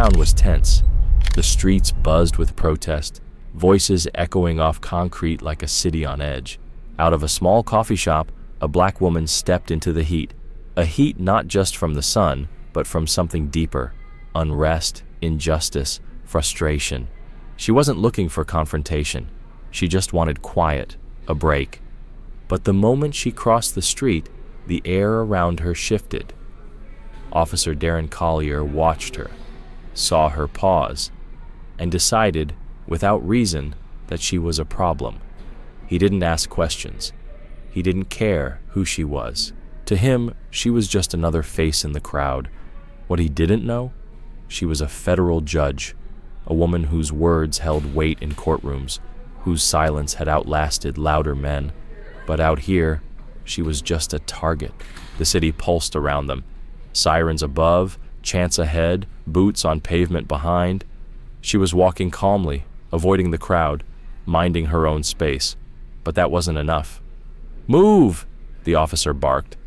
town was tense. The streets buzzed with protest, voices echoing off concrete like a city on edge. Out of a small coffee shop, a black woman stepped into the heat. A heat not just from the sun, but from something deeper: unrest, injustice, frustration. She wasn't looking for confrontation. She just wanted quiet, a break. But the moment she crossed the street, the air around her shifted. Officer Darren Collier watched her, saw her pause, and decided, without reason, that she was a problem. He didn't ask questions. He didn't care who she was. To him, she was just another face in the crowd. What he didn't know? She was a federal judge, a woman whose words held weight in courtrooms, whose silence had outlasted louder men. But out here, she was just a target. The city pulsed around them. Sirens above, chants ahead, boots on pavement behind. She was walking calmly, avoiding the crowd, minding her own space. But that wasn't enough. "Move!" the officer barked.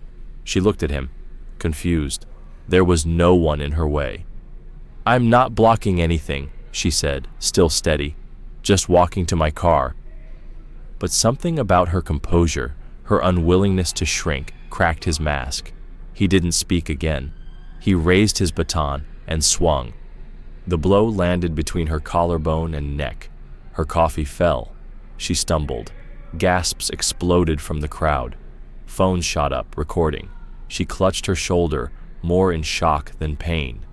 She looked at him, confused. There was no one in her way. "I'm not blocking anything," she said, still steady. "Just walking to my car." But something about her composure, her unwillingness to shrink, cracked his mask. He didn't speak again. He raised his baton and swung. The blow landed between her collarbone and neck. Her coffee fell. She stumbled. Gasps exploded from the crowd. Phones shot up, recording. She clutched her shoulder, more in shock than pain.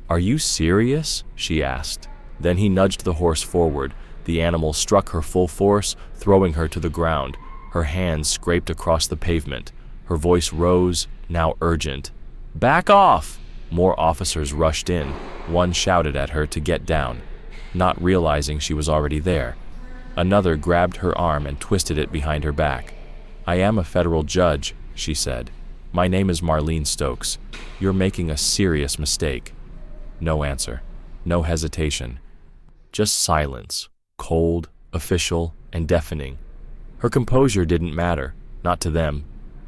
"Are you serious?" she asked. Then he nudged the horse forward. The animal struck her full force, throwing her to the ground. Her hands scraped across the pavement. Her voice rose, now urgent. "Back off!" More officers rushed in. One shouted at her to get down, not realizing she was already there. Another grabbed her arm and twisted it behind her back. "I am a federal judge," she said. "My name is Marlene Stokes. You're making a serious mistake." No answer. No hesitation. Just silence, cold, official, and deafening. Her composure didn't matter, not to them.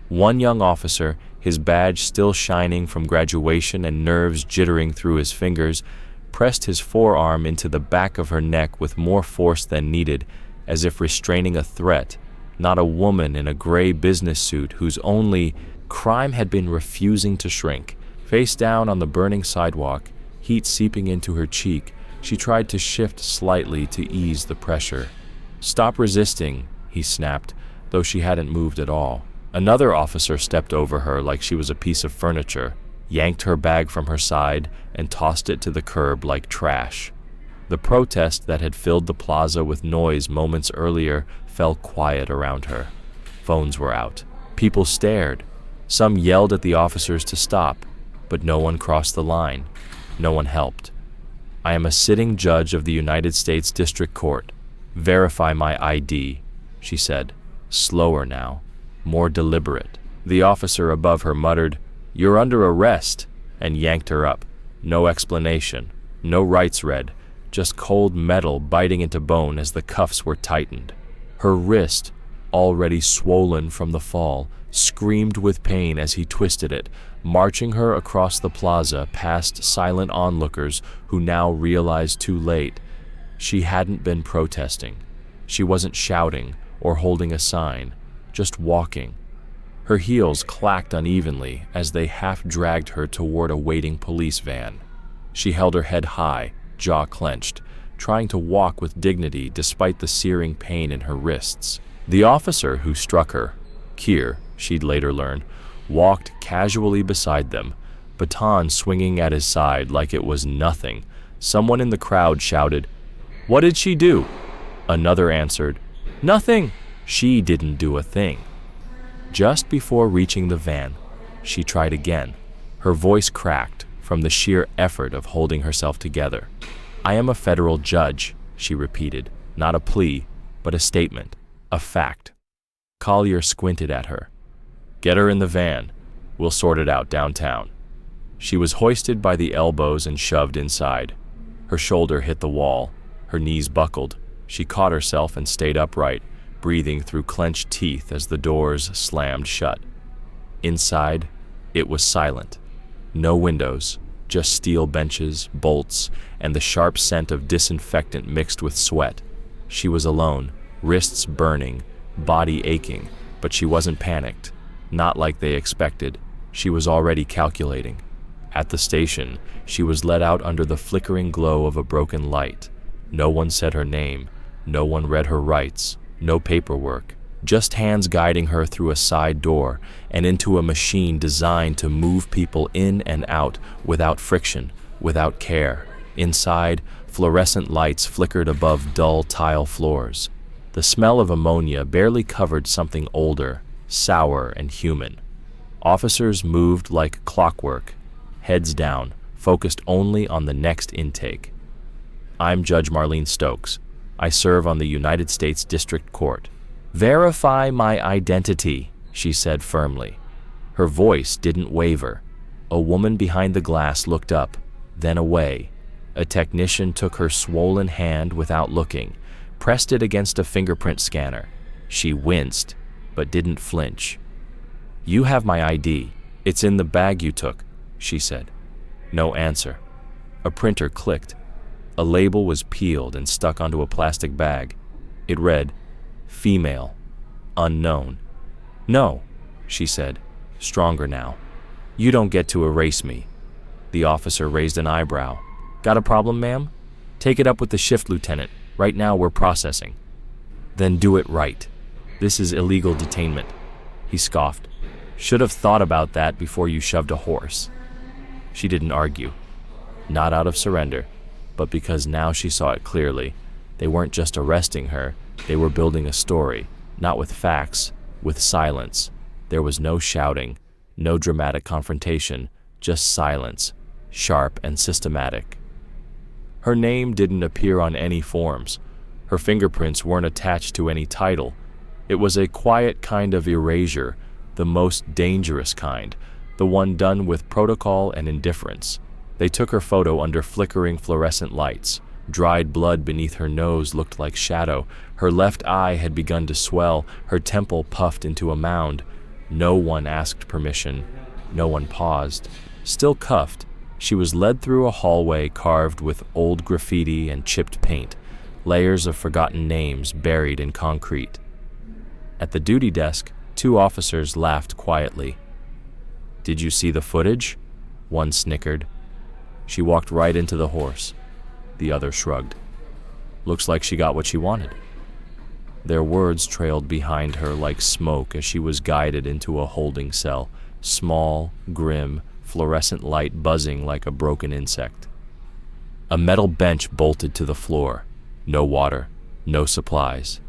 One young officer, his badge still shining from graduation and nerves jittering through his fingers, pressed his forearm into the back of her neck with more force than needed, as if restraining a threat, not a woman in a gray business suit whose only crime had been refusing to shrink. Face down on the burning sidewalk, heat seeping into her cheek, she tried to shift slightly to ease the pressure. "Stop resisting," he snapped, though she hadn't moved at all. Another officer stepped over her like she was a piece of furniture, yanked her bag from her side, and tossed it to the curb like trash. The protest that had filled the plaza with noise moments earlier fell quiet around her. Phones were out. People stared. Some yelled at the officers to stop, but no one crossed the line. No one helped. "I am a sitting judge of the United States District Court. Verify my ID," she said, slower now, more deliberate. The officer above her muttered, "You're under arrest," and yanked her up. No explanation, no rights read, just cold metal biting into bone as the cuffs were tightened. Her wrist, already swollen from the fall, screamed with pain as he twisted it, marching her across the plaza past silent onlookers who now realized too late. She hadn't been protesting. She wasn't shouting or holding a sign, just walking. Her heels clacked unevenly as they half-dragged her toward a waiting police van. She held her head high, jaw clenched, trying to walk with dignity despite the searing pain in her wrists. The officer who struck her, Keir, she'd later learn, walked casually beside them, baton swinging at his side like it was nothing. Someone in the crowd shouted, "What did she do?" Another answered, "Nothing." She didn't do a thing. Just before reaching the van, she tried again. Her voice cracked from the sheer effort of holding herself together. "I am a federal judge," she repeated, not a plea, but a statement, a fact. Collier squinted at her. "Get her in the van. We'll sort it out downtown." She was hoisted by the elbows and shoved inside. Her shoulder hit the wall. Her knees buckled. She caught herself and stayed upright, breathing through clenched teeth as the doors slammed shut. Inside, it was silent. No windows, just steel benches, bolts, and the sharp scent of disinfectant mixed with sweat. She was alone, wrists burning, body aching, but she wasn't panicked. Not like they expected. She was already calculating. At the station, she was led out under the flickering glow of a broken light. No one said her name. No one read her rights. No paperwork. Just hands guiding her through a side door and into a machine designed to move people in and out without friction, without care. Inside, fluorescent lights flickered above dull tile floors. The smell of ammonia barely covered something older, sour and human. Officers moved like clockwork, heads down, focused only on the next intake. I'm Judge Marlene Stokes. I serve on the United States District Court. Verify my identity, she said firmly. Her voice didn't waver. A woman behind the glass looked up, then away. A technician took her swollen hand without looking, pressed it against a fingerprint scanner. She winced, but didn't flinch. You have my ID. It's in the bag you took, she said. No answer. A printer clicked. A label was peeled and stuck onto a plastic bag. It read, Female, unknown. No, she said, stronger now. You don't get to erase me. The officer raised an eyebrow. Got a problem, ma'am? Take it up with the shift lieutenant. Right now we're processing. Then do it right. This is illegal detainment. He scoffed. Should have thought about that before you shoved a horse. She didn't argue. Not out of surrender, but because now she saw it clearly. They weren't just arresting her, they were building a story, not with facts, with silence. There was no shouting, no dramatic confrontation, just silence, sharp and systematic. Her name didn't appear on any forms. Her fingerprints weren't attached to any title. It was a quiet kind of erasure, the most dangerous kind, the one done with protocol and indifference. They took her photo under flickering fluorescent lights. Dried blood beneath her nose looked like shadow. Her left eye had begun to swell, her temple puffed into a mound. No one asked permission. No one paused. Still cuffed, she was led through a hallway carved with old graffiti and chipped paint, layers of forgotten names buried in concrete. At the duty desk, 2 officers laughed quietly. Did you see the footage? One snickered. She walked right into the horse. The other shrugged. Looks like she got what she wanted. Their words trailed behind her like smoke as she was guided into a holding cell, small, grim, fluorescent light buzzing like a broken insect. A metal bench bolted to the floor. No water, no supplies.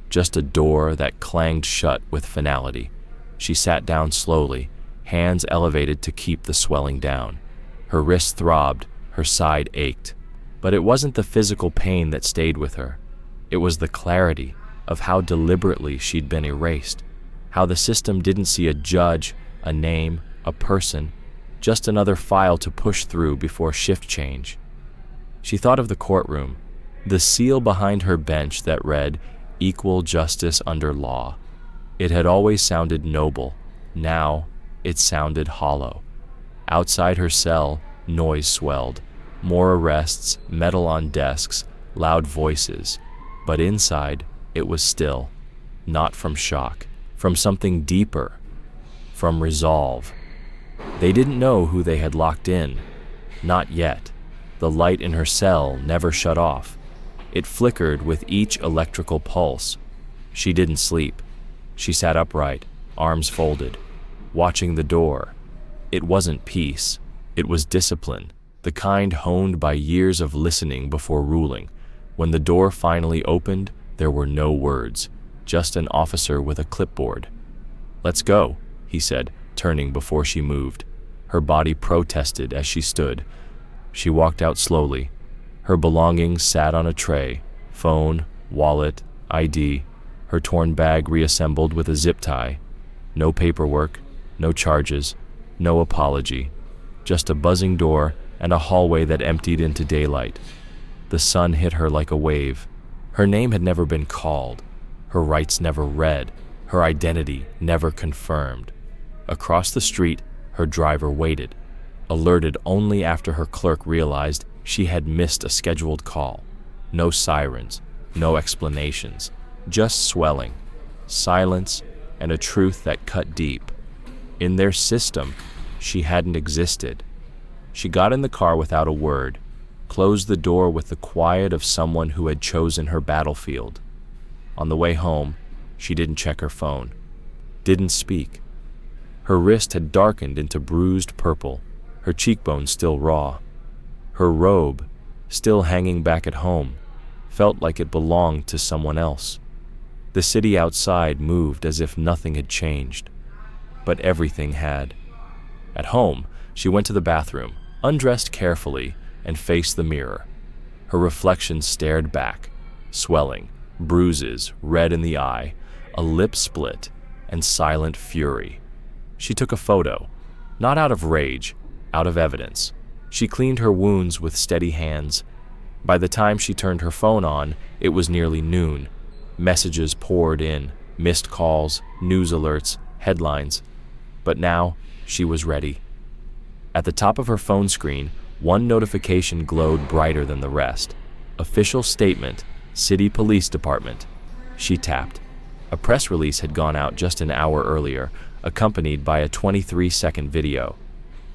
Just a door that clanged shut with finality. She sat down slowly, hands elevated to keep the swelling down. Her wrist throbbed, her side ached. But it wasn't the physical pain that stayed with her. It was the clarity of how deliberately she'd been erased, how the system didn't see a judge, a name, a person, just another file to push through before shift change. She thought of the courtroom, the seal behind her bench that read, Equal justice under law. It had always sounded noble. Now, it sounded hollow. Outside her cell, noise swelled. More arrests, metal on desks, loud voices. But inside, it was still. Not from shock, from something deeper, from resolve. They didn't know who they had locked in. Not yet. The light in her cell never shut off. It flickered with each electrical pulse. She didn't sleep. She sat upright, arms folded, watching the door. It wasn't peace. It was discipline. The kind honed by years of listening before ruling. When the door finally opened, there were no words, just an officer with a clipboard. Let's go, he said, turning before she moved. Her body protested as she stood. She walked out slowly. Her belongings sat on a tray, phone, wallet, ID, her torn bag reassembled with a zip tie. No paperwork, no charges, no apology, just a buzzing door and a hallway that emptied into daylight. The sun hit her like a wave. Her name had never been called, her rights never read, her identity never confirmed. Across the street, her driver waited. alerted only after her clerk realized she had missed a scheduled call. No sirens, no explanations, just swelling, silence, and a truth that cut deep. In their system, she hadn't existed. She got in the car without a word, closed the door with the quiet of someone who had chosen her battlefield. On the way home, she didn't check her phone, didn't speak. Her wrist had darkened into bruised purple, her cheekbones still raw. Her robe, still hanging back at home, felt like it belonged to someone else. The city outside moved as if nothing had changed, but everything had. At home, she went to the bathroom, undressed carefully, and faced the mirror. Her reflection stared back, swelling, bruises, red in the eye, a lip split, and silent fury. She took a photo, not out of rage, out of evidence. She cleaned her wounds with steady hands. By the time she turned her phone on, it was nearly noon. Messages poured in, missed calls, news alerts, headlines. But now, she was ready. At the top of her phone screen, one notification glowed brighter than the rest. Official statement, City Police Department. She tapped. A press release had gone out just an hour earlier, accompanied by a 23-second video.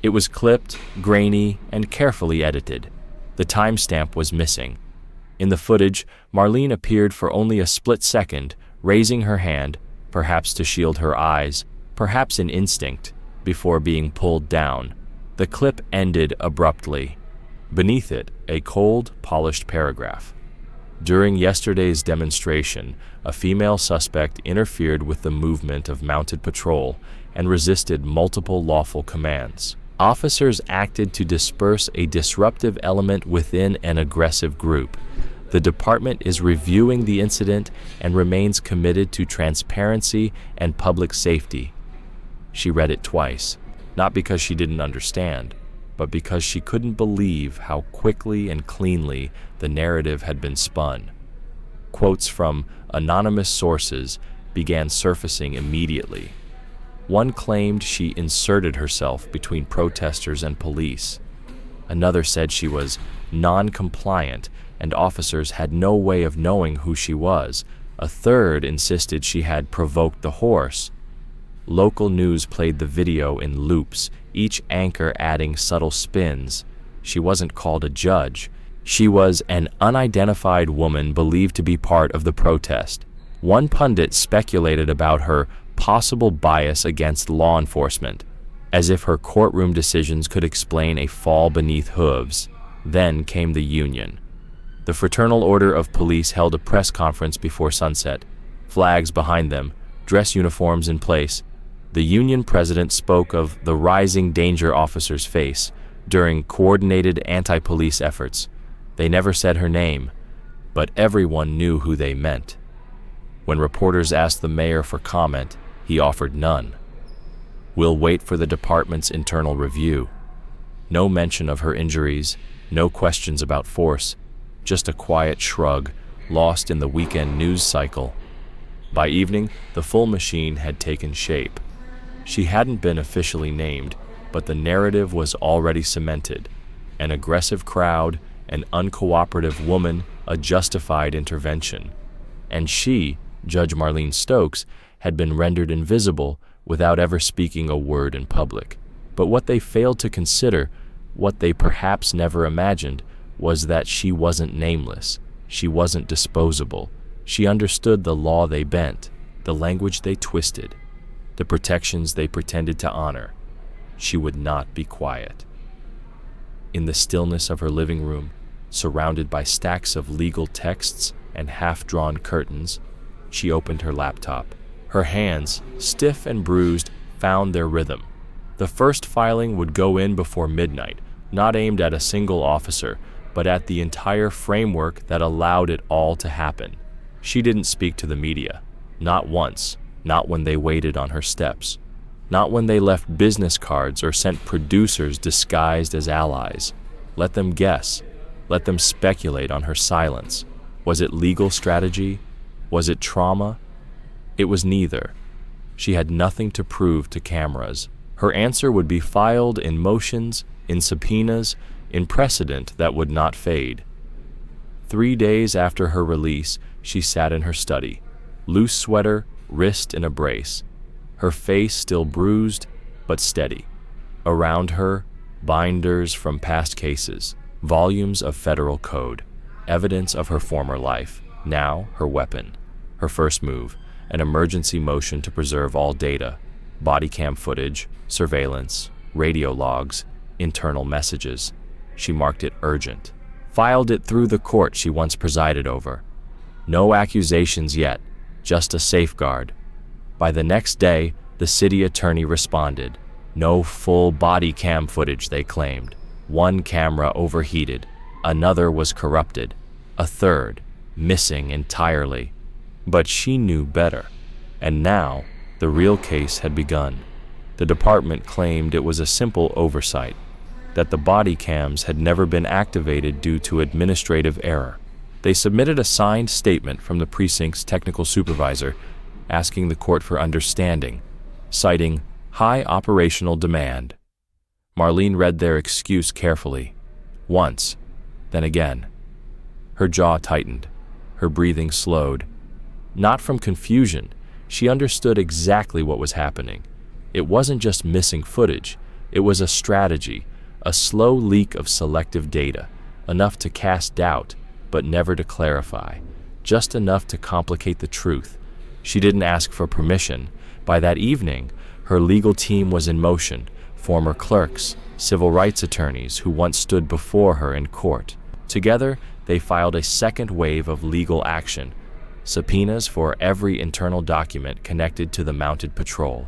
It was clipped, grainy, and carefully edited. The timestamp was missing. In the footage, Marlene appeared for only a split second, raising her hand, perhaps to shield her eyes, perhaps in instinct, before being pulled down. The clip ended abruptly. Beneath it, a cold, polished paragraph. During yesterday's demonstration, a female suspect interfered with the movement of mounted patrol and resisted multiple lawful commands. Officers acted to disperse a disruptive element within an aggressive group. The department is reviewing the incident and remains committed to transparency and public safety. She read it twice, not because she didn't understand, but because she couldn't believe how quickly and cleanly the narrative had been spun. Quotes from anonymous sources began surfacing immediately. One claimed she inserted herself between protesters and police. Another said she was non-compliant and officers had no way of knowing who she was. A third insisted she had provoked the horse. Local news played the video in loops, each anchor adding subtle spins. She wasn't called a judge. She was an unidentified woman believed to be part of the protest. One pundit speculated about her possible bias against law enforcement, as if her courtroom decisions could explain a fall beneath hooves. Then came the union. The Fraternal Order of Police held a press conference before sunset, flags behind them, dress uniforms in place. The union president spoke of the rising danger officers face during coordinated anti-police efforts. They never said her name, but everyone knew who they meant. When reporters asked the mayor for comment, he offered none. We'll wait for the department's internal review. No mention of her injuries, no questions about force, just a quiet shrug, lost in the weekend news cycle. By evening, the full machine had taken shape. She hadn't been officially named, but the narrative was already cemented. An aggressive crowd, an uncooperative woman, a justified intervention. And she, Judge Marlene Stokes, had been rendered invisible without ever speaking a word in public. But what they failed to consider, what they perhaps never imagined, was that she wasn't nameless. She wasn't disposable. She understood the law they bent, the language they twisted, the protections they pretended to honor. She would not be quiet. In the stillness of her living room, surrounded by stacks of legal texts and half-drawn curtains, she opened her laptop. Her hands, stiff and bruised, found their rhythm. The first filing would go in before midnight, not aimed at a single officer, but at the entire framework that allowed it all to happen. She didn't speak to the media, not once, not when they waited on her steps, not when they left business cards or sent producers disguised as allies. Let them guess, let them speculate on her silence. Was it legal strategy? Was it trauma? It was neither. She had nothing to prove to cameras. Her answer would be filed in motions, in subpoenas, in precedent that would not fade. 3 days after her release, she sat in her study, loose sweater, wrist in a brace, her face still bruised but steady. Around her, binders from past cases, volumes of federal code, evidence of her former life, now her weapon. Her first move, an emergency motion to preserve all data, body cam footage, surveillance, radio logs, internal messages. She marked it urgent, filed it through the court she once presided over. No accusations yet, just a safeguard. By the next day, the city attorney responded. No full body cam footage, they claimed. One camera overheated, another was corrupted, a third missing entirely. But she knew better, and now the real case had begun. The department claimed it was a simple oversight, that the body cams had never been activated due to administrative error. They submitted a signed statement from the precinct's technical supervisor asking the court for understanding, citing high operational demand. Marlene read their excuse carefully, once, then again. Her jaw tightened, her breathing slowed. Not from confusion, she understood exactly what was happening. It wasn't just missing footage, it was a strategy, a slow leak of selective data, enough to cast doubt, but never to clarify, just enough to complicate the truth. She didn't ask for permission. By that evening, her legal team was in motion, former clerks, civil rights attorneys who once stood before her in court. Together, they filed a second wave of legal action, subpoenas for every internal document connected to the mounted patrol,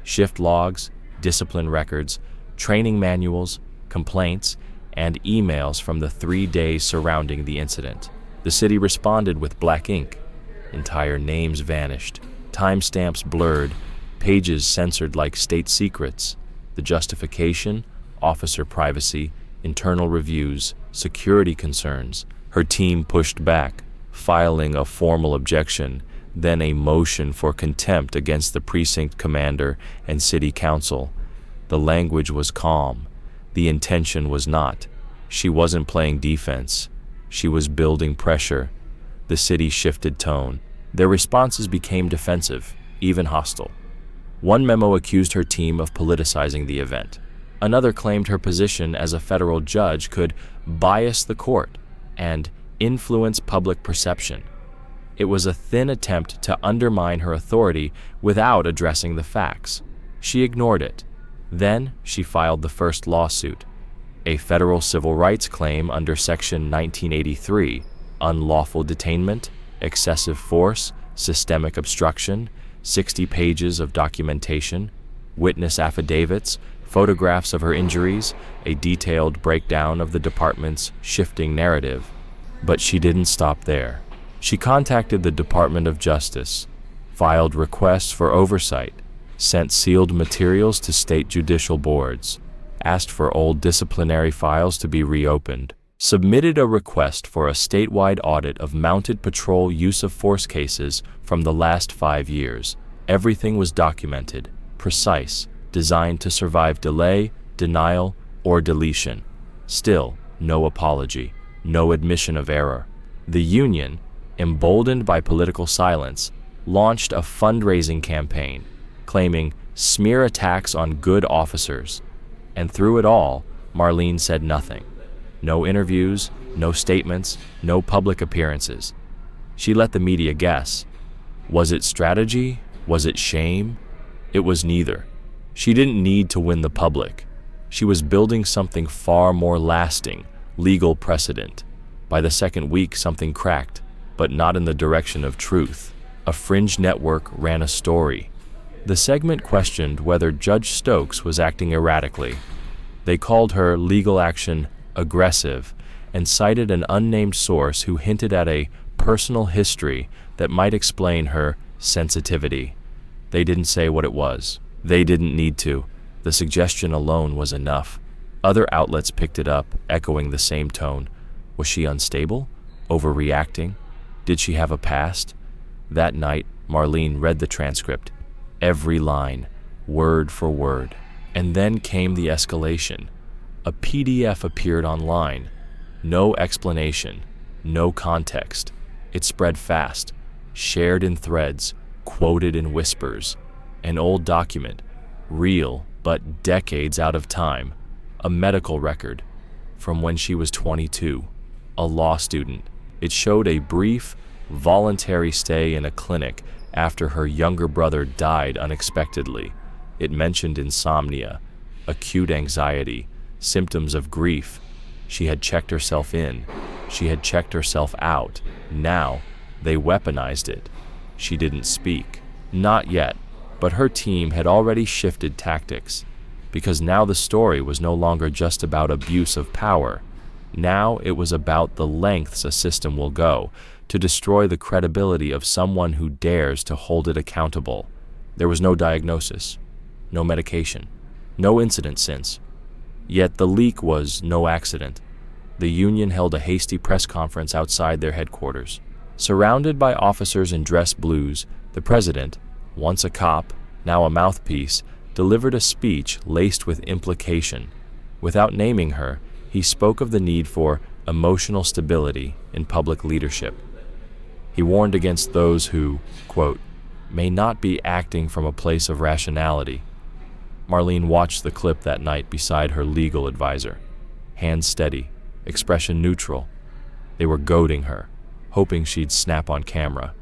shift logs, discipline records, training manuals, complaints, and emails from the 3 days surrounding the incident. The city responded with black ink. Entire names vanished, timestamps blurred, pages censored like state secrets. The justification, officer privacy, internal reviews, security concerns. Her team pushed back, filing a formal objection, then a motion for contempt against the precinct commander and city council. The language was calm. The intention was not. She wasn't playing defense. She was building pressure. The city shifted tone. Their responses became defensive, even hostile. One memo accused her team of politicizing the event. Another claimed her position as a federal judge could bias the court and influence public perception. It was a thin attempt to undermine her authority without addressing the facts. She ignored it. Then she filed the first lawsuit, a federal civil rights claim under Section 1983, unlawful detainment, excessive force, systemic obstruction, 60 pages of documentation, witness affidavits, photographs of her injuries, a detailed breakdown of the department's shifting narrative. But she didn't stop there. She contacted the Department of Justice, filed requests for oversight, sent sealed materials to state judicial boards, asked for old disciplinary files to be reopened, submitted a request for a statewide audit of mounted patrol use of force cases from the last 5 years. Everything was documented, precise, designed to survive delay, denial, or deletion. Still, no apology, no admission of error. The union, emboldened by political silence, launched a fundraising campaign, claiming smear attacks on good officers. And through it all, Marlene said nothing. No interviews, no statements, no public appearances. She let the media guess. Was it strategy? Was it shame? It was neither. She didn't need to win the public. She was building something far more lasting, legal precedent. By the second week, something cracked, but not in the direction of truth. A fringe network ran a story. The segment questioned whether Judge Stokes was acting erratically. They called her legal action aggressive and cited an unnamed source who hinted at a personal history that might explain her sensitivity. They didn't say what it was. They didn't need to. The suggestion alone was enough. Other outlets picked it up, echoing the same tone. Was she unstable? Overreacting? Did she have a past? That night, Marlene read the transcript, every line, word for word. And then came the escalation. A PDF appeared online. No explanation, no context. It spread fast, shared in threads, quoted in whispers. An old document, real but decades out of time. A medical record from when she was 22, a law student. It showed a brief, voluntary stay in a clinic after her younger brother died unexpectedly. It mentioned insomnia, acute anxiety, symptoms of grief. She had checked herself in. She had checked herself out. Now, they weaponized it. She didn't speak. Not yet, but her team had already shifted tactics. Because now the story was no longer just about abuse of power. Now it was about the lengths a system will go to destroy the credibility of someone who dares to hold it accountable. There was no diagnosis, no medication, no incident since. Yet the leak was no accident. The union held a hasty press conference outside their headquarters. Surrounded by officers in dress blues, the president, once a cop, now a mouthpiece, delivered a speech laced with implication. Without naming her, he spoke of the need for emotional stability in public leadership. He warned against those who, quote, may not be acting from a place of rationality. Marlene watched the clip that night beside her legal advisor. Hands steady, expression neutral. They were goading her, hoping she'd snap on camera.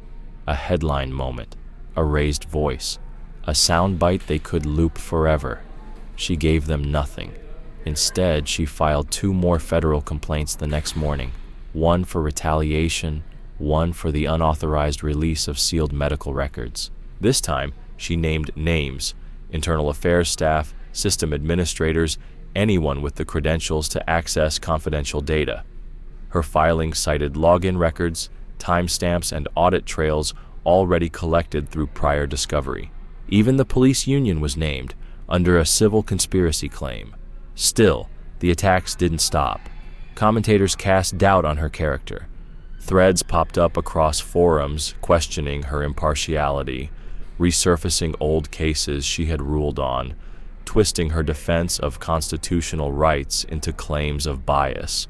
A headline moment, a raised voice, a soundbite they could loop forever. She gave them nothing. Instead, she filed 2 more federal complaints the next morning, one for retaliation, one for the unauthorized release of sealed medical records. This time, she named names, internal affairs staff, system administrators, anyone with the credentials to access confidential data. Her filing cited login records, timestamps, and audit trails already collected through prior discovery. Even the police union was named, under a civil conspiracy claim. Still, the attacks didn't stop. Commentators cast doubt on her character. Threads popped up across forums questioning her impartiality, resurfacing old cases she had ruled on, twisting her defense of constitutional rights into claims of bias.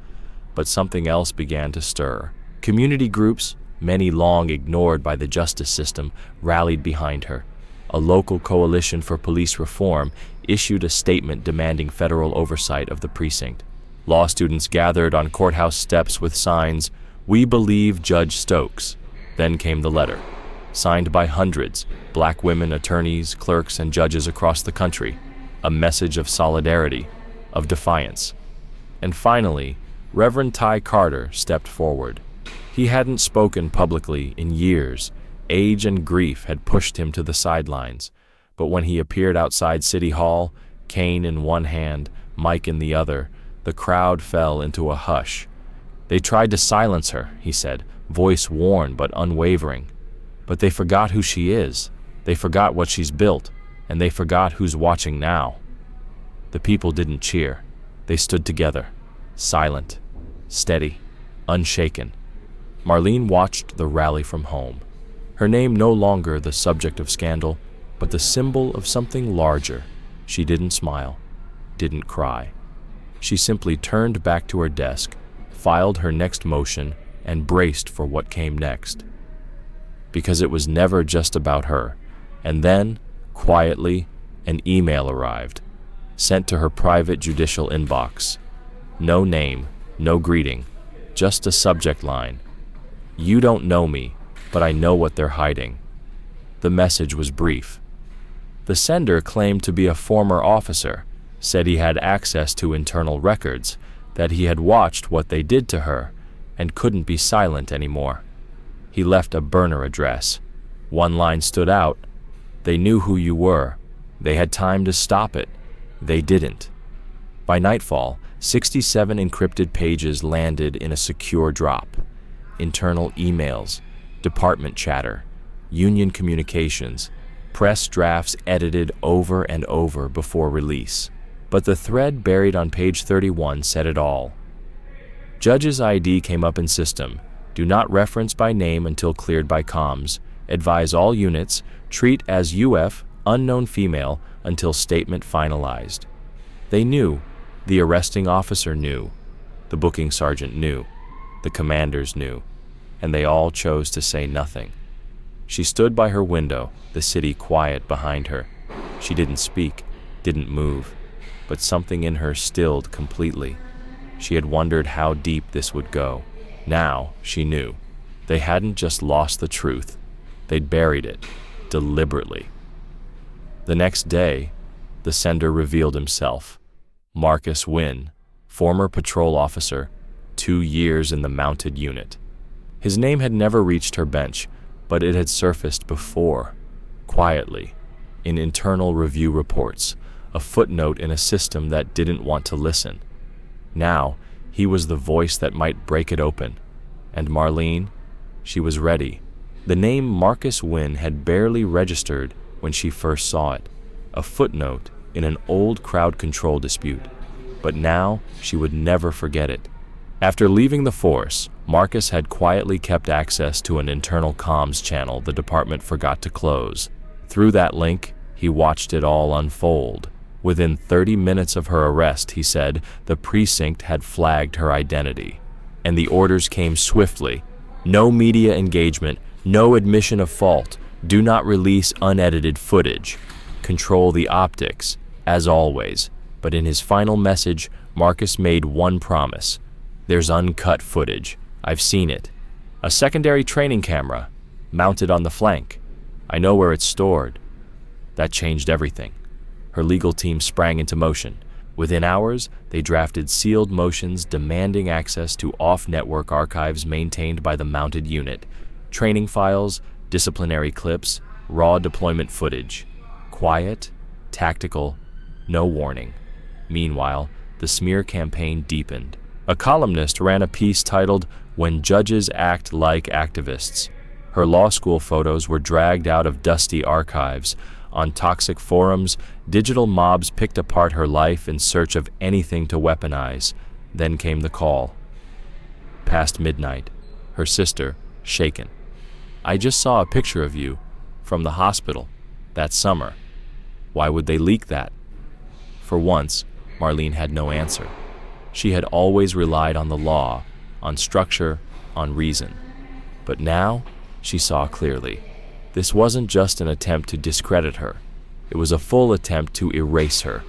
But something else began to stir. Community groups, many long ignored by the justice system, rallied behind her. A local coalition for police reform issued a statement demanding federal oversight of the precinct. Law students gathered on courthouse steps with signs, "We believe Judge Stokes." Then came the letter, signed by hundreds, black women attorneys, clerks, and judges across the country, a message of solidarity, of defiance. And finally, Reverend Ty Carter stepped forward. He hadn't spoken publicly in years. Age and grief had pushed him to the sidelines, but when he appeared outside City Hall, cane in one hand, mic in the other, the crowd fell into a hush. They tried to silence her, he said, voice worn but unwavering. But they forgot who she is, they forgot what she's built, and they forgot who's watching now. The people didn't cheer. They stood together, silent, steady, unshaken. Marlene watched the rally from home. Her name no longer the subject of scandal, but the symbol of something larger. She didn't smile, didn't cry. She simply turned back to her desk, filed her next motion, and braced for what came next. Because it was never just about her. And then, quietly, an email arrived, sent to her private judicial inbox. No name, no greeting, just a subject line. "You don't know me, but I know what they're hiding." The message was brief. The sender claimed to be a former officer, said he had access to internal records, that he had watched what they did to her, and couldn't be silent anymore. He left a burner address. One line stood out. "They knew who you were. They had time to stop it. They didn't." By nightfall, 67 encrypted pages landed in a secure drop. Internal emails, department chatter, union communications, press drafts edited over and over before release. But the thread buried on page 31 said it all. Judge's ID came up in system. Do not reference by name until cleared by comms. Advise all units. Treat as UF, unknown female, until statement finalized. They knew. The arresting officer knew, the booking sergeant knew, the commanders knew, and they all chose to say nothing. She stood by her window, the city quiet behind her. She didn't speak, didn't move, but something in her stilled completely. She had wondered how deep this would go. Now she knew. They hadn't just lost the truth, they'd buried it, deliberately. The next day, the sender revealed himself. Marcus Wynn, former patrol officer, 2 years in the mounted unit. His name had never reached her bench, but it had surfaced before, quietly, in internal review reports, a footnote in a system that didn't want to listen. Now, he was the voice that might break it open. And Marlene, she was ready. The name Marcus Wynn had barely registered when she first saw it, a footnote in an old crowd control dispute. But now, she would never forget it. After leaving the force, Marcus had quietly kept access to an internal comms channel the department forgot to close. Through that link, he watched it all unfold. Within 30 minutes of her arrest, he said, the precinct had flagged her identity. And the orders came swiftly. No media engagement, no admission of fault, do not release unedited footage. Control the optics, as always. But in his final message, Marcus made one promise. There's uncut footage. I've seen it. A secondary training camera, mounted on the flank. I know where it's stored. That changed everything. Her legal team sprang into motion. Within hours, they drafted sealed motions demanding access to off-network archives maintained by the mounted unit, training files, disciplinary clips, raw deployment footage. Quiet, tactical, no warning. Meanwhile, the smear campaign deepened. A columnist ran a piece titled, "When Judges Act Like Activists." Her law school photos were dragged out of dusty archives. On toxic forums, digital mobs picked apart her life in search of anything to weaponize. Then came the call. Past midnight, her sister, shaken. "I just saw a picture of you from the hospital that summer. Why would they leak that?" For once, Marlene had no answer. She had always relied on the law, on structure, on reason. But now, she saw clearly. This wasn't just an attempt to discredit her. It was a full attempt to erase her.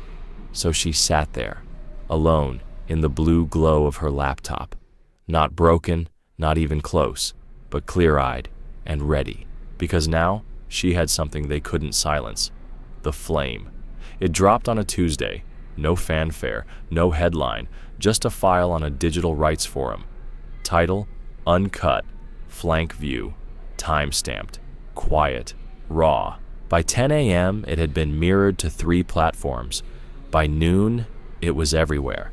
So she sat there, alone, in the blue glow of her laptop. Not broken, not even close, but clear-eyed and ready. Because now, she had something they couldn't silence. The flame. It dropped on a Tuesday. No fanfare, no headline, just a file on a digital rights forum. Title, Uncut, Flank View, time-stamped. Quiet, raw. By 10 a.m., it had been mirrored to 3 platforms. By noon, it was everywhere.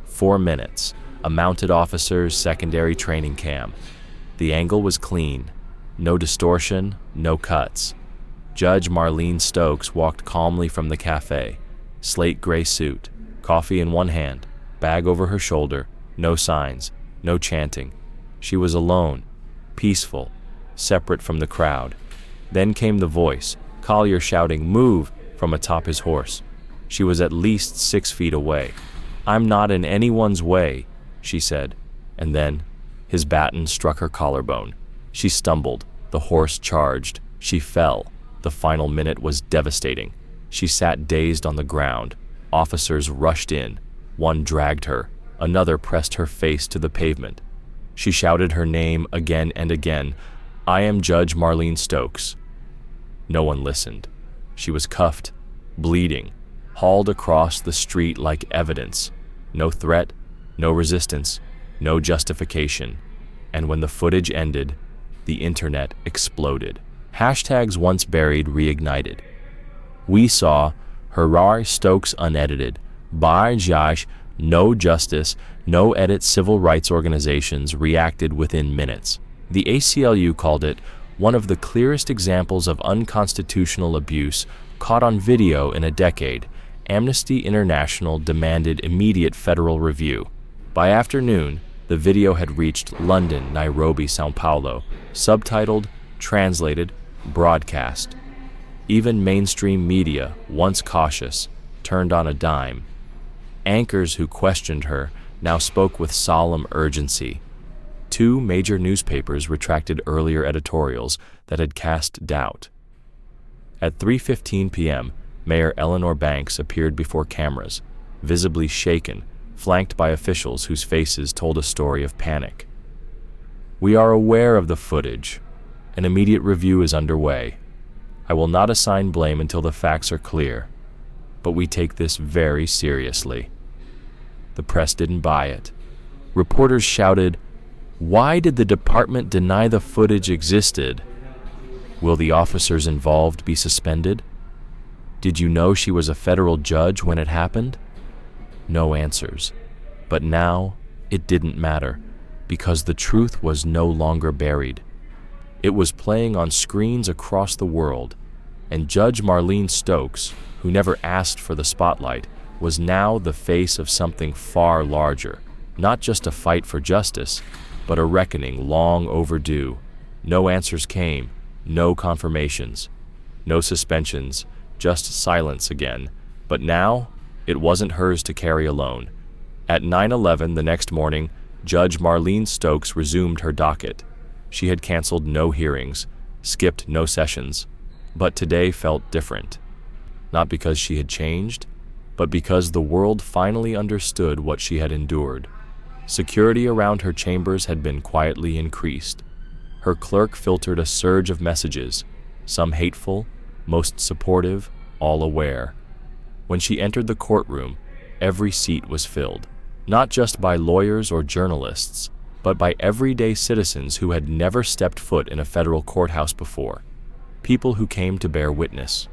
4 minutes, a mounted officer's secondary training cam. The angle was clean. No distortion, no cuts. Judge Marlene Stokes walked calmly from the cafe. Slate gray suit, coffee in one hand, bag over her shoulder, no signs, no chanting. She was alone, peaceful, separate from the crowd. Then came the voice, Collier shouting, "Move!" from atop his horse. She was at least 6 feet away. "I'm not in anyone's way," she said. And then, his baton struck her collarbone. She stumbled. The horse charged. She fell. The final minute was devastating. She sat dazed on the ground. Officers rushed in. One dragged her. Another pressed her face to the pavement. She shouted her name again and again. "I am Judge Marlene Stokes." No one listened. She was cuffed, bleeding, hauled across the street like evidence. No threat, no resistance, no justification. And when the footage ended, the internet exploded. Hashtags once buried reignited. We saw Hurrah Stokes unedited, Bar Josh, no justice, no edit. Civil rights organizations reacted within minutes. The ACLU called it one of the clearest examples of unconstitutional abuse caught on video in a decade. Amnesty International demanded immediate federal review. By afternoon, the video had reached London, Nairobi, São Paulo, subtitled, translated, broadcast. Even mainstream media, once cautious, turned on a dime. Anchors who questioned her now spoke with solemn urgency. Two major newspapers retracted earlier editorials that had cast doubt. At 3:15 p.m., Mayor Eleanor Banks appeared before cameras, visibly shaken, flanked by officials whose faces told a story of panic. "We are aware of the footage. An immediate review is underway. I will not assign blame until the facts are clear, but we take this very seriously." The press didn't buy it. Reporters shouted, "Why did the department deny the footage existed? Will the officers involved be suspended? Did you know she was a federal judge when it happened?" No answers. But now it didn't matter, because the truth was no longer buried. It was playing on screens across the world, and Judge Marlene Stokes, who never asked for the spotlight, was now the face of something far larger, not just a fight for justice, but a reckoning long overdue. No answers came, no confirmations, no suspensions, just silence again. But now, it wasn't hers to carry alone. At 9:11 the next morning, Judge Marlene Stokes resumed her docket. She had canceled no hearings, skipped no sessions, but today felt different. Not because she had changed, but because the world finally understood what she had endured. Security around her chambers had been quietly increased. Her clerk filtered a surge of messages, some hateful, most supportive, all aware. When she entered the courtroom, every seat was filled, not just by lawyers or journalists, but by everyday citizens who had never stepped foot in a federal courthouse before, people who came to bear witness.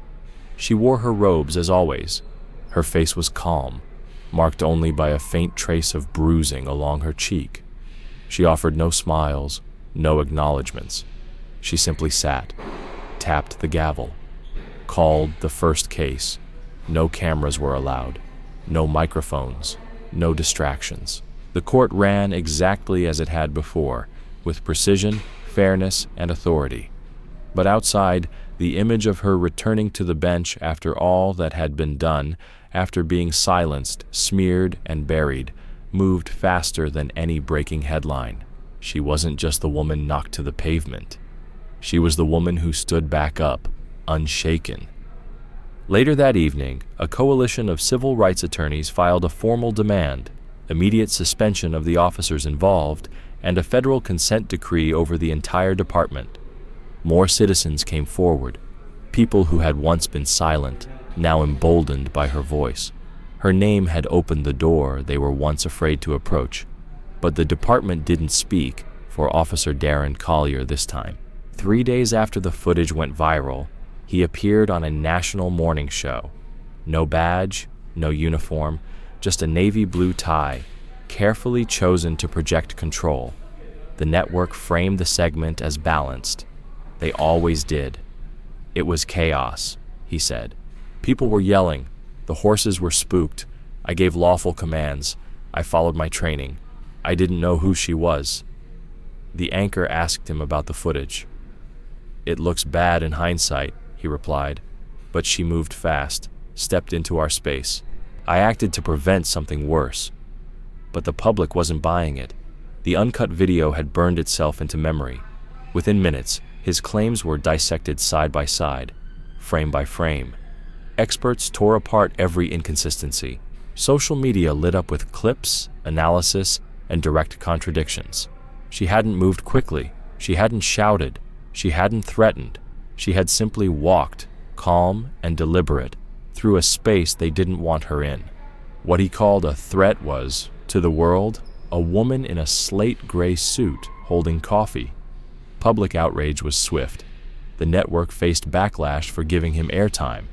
She wore her robes as always. Her face was calm, marked only by a faint trace of bruising along her cheek. She offered no smiles, no acknowledgments. She simply sat, tapped the gavel, called the first case. No cameras were allowed, no microphones, no distractions. The court ran exactly as it had before, with precision, fairness, and authority. But outside, the image of her returning to the bench after all that had been done, after being silenced, smeared, and buried, moved faster than any breaking headline. She wasn't just the woman knocked to the pavement. She was the woman who stood back up, unshaken. Later that evening, a coalition of civil rights attorneys filed a formal demand, immediate suspension of the officers involved, and a federal consent decree over the entire department. More citizens came forward, people who had once been silent, now emboldened by her voice. Her name had opened the door they were once afraid to approach. But the department didn't speak for Officer Darren Collier this time. 3 days after the footage went viral, he appeared on a national morning show. No badge, no uniform, just a navy blue tie, carefully chosen to project control. The network framed the segment as balanced. They always did. "It was chaos," he said. "People were yelling. The horses were spooked. I gave lawful commands. I followed my training. I didn't know who she was." The anchor asked him about the footage. "It looks bad in hindsight," he replied, "but she moved fast, stepped into our space. I acted to prevent something worse." But the public wasn't buying it. The uncut video had burned itself into memory. Within minutes, his claims were dissected side by side, frame by frame. Experts tore apart every inconsistency. Social media lit up with clips, analysis, and direct contradictions. She hadn't moved quickly. She hadn't shouted. She hadn't threatened. She had simply walked, calm and deliberate, through a space they didn't want her in. What he called a threat was, to the world, a woman in a slate gray suit holding coffee. Public outrage was swift. The network faced backlash for giving him airtime.